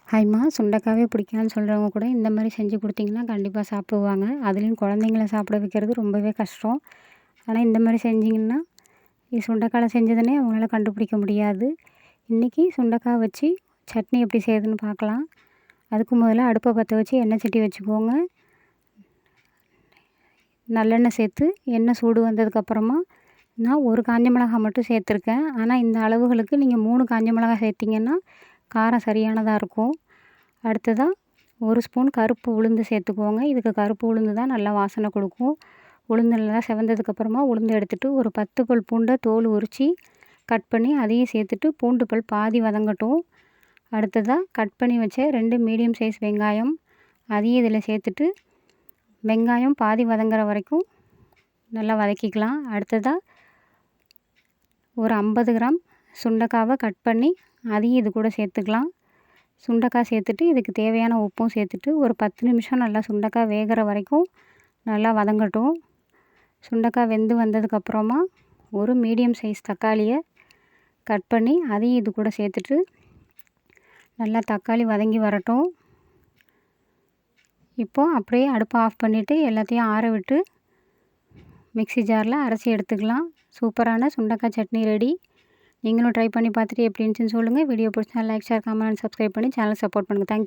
ஹாய்ம்மா, சுண்டக்காவே பிடிக்காதுன்னு சொல்கிறவங்க கூட இந்த மாதிரி செஞ்சு கொடுத்தீங்கன்னா கண்டிப்பாக சாப்பிடுவாங்க. அதுலேயும் குழந்தைங்கள சாப்பிட வைக்கிறது ரொம்பவே கஷ்டம். ஆனால் இந்த மாதிரி செஞ்சிங்கன்னா இது சுண்டைக்கால செஞ்சதுன்னே அவங்களால கண்டுபிடிக்க முடியாது. இன்றைக்கி சுண்டைக்காய் வச்சு சட்னி எப்படி செய்யுதுன்னு பார்க்கலாம். அதுக்கு முதல்ல அடுப்பை பற்ற வச்சு எண்ணெய் சட்டி வச்சுக்கோங்க. நல்லெண்ணெய் சேர்த்து எண்ணெய் சூடு வந்ததுக்கப்புறமா நான் ஒரு காஞ்ச மிளகாய் மட்டும் சேர்த்துருக்கேன். ஆனால் இந்த அளவுகளுக்கு நீங்கள் 3 காஞ்ச மிளகாய் சேர்த்திங்கன்னா காரம் சரியானதாக இருக்கும். அடுத்ததாக 1 ஸ்பூன் கருப்பு உளுந்து சேர்த்துக்கோங்க. இதுக்கு கருப்பு உளுந்து தான் நல்லா வாசனை கொடுக்கும். உளுந்து நல்லா செவந்ததுக்கப்புறமா உளுந்து எடுத்துகிட்டு ஒரு 10 பல் பூண்டை தோல் உரித்து கட் பண்ணி அதையும் சேர்த்துட்டு பூண்டு பல் பாதி வதங்கட்டும். அடுத்ததாக கட் பண்ணி வச்ச 2 மீடியம் சைஸ் வெங்காயம் அதையும் இதில் சேர்த்துட்டு வெங்காயம் பாதி வதங்குற வரைக்கும் நல்லா வதக்கிக்கலாம். அடுத்ததாக ஒரு 50 கிராம் சுண்டைக்காவை கட் பண்ணி அதையும் இது கூட சேர்த்துக்கலாம். சுண்டைக்காய் சேர்த்துட்டு இதுக்கு தேவையான உப்பும் சேர்த்துட்டு ஒரு 10 நிமிஷம் நல்லா சுண்டைக்காய் வேகிற வரைக்கும் நல்லா வதங்கட்டும். சுண்டைக்காய் வெந்து வந்ததுக்கப்புறமா ஒரு மீடியம் சைஸ் தக்காளியை கட் பண்ணி அதையும் இது கூட சேர்த்துட்டு நல்லா தக்காளி வதங்கி வரட்டும். இப்போது அப்படியே அடுப்பை ஆஃப் பண்ணிவிட்டு எல்லாத்தையும் ஆற விட்டு மிக்ஸி ஜாரில் அரைச்சி எடுத்துக்கலாம். சூப்பரான சுண்டைக்காய் சட்னி ரெடி. நீங்களும் ட்ரை பண்ணி பார்த்துட்டு எப்படி இருந்துச்சுன்னு சொல்லுங்கள். வீடியோ பிடிச்சா லைக், ஷேர், கமெண்ட், சப்ஸ்கிரைப் பண்ணி சேனல் சப்போர்ட் பண்ணுங்கள். தேங்க்யூ.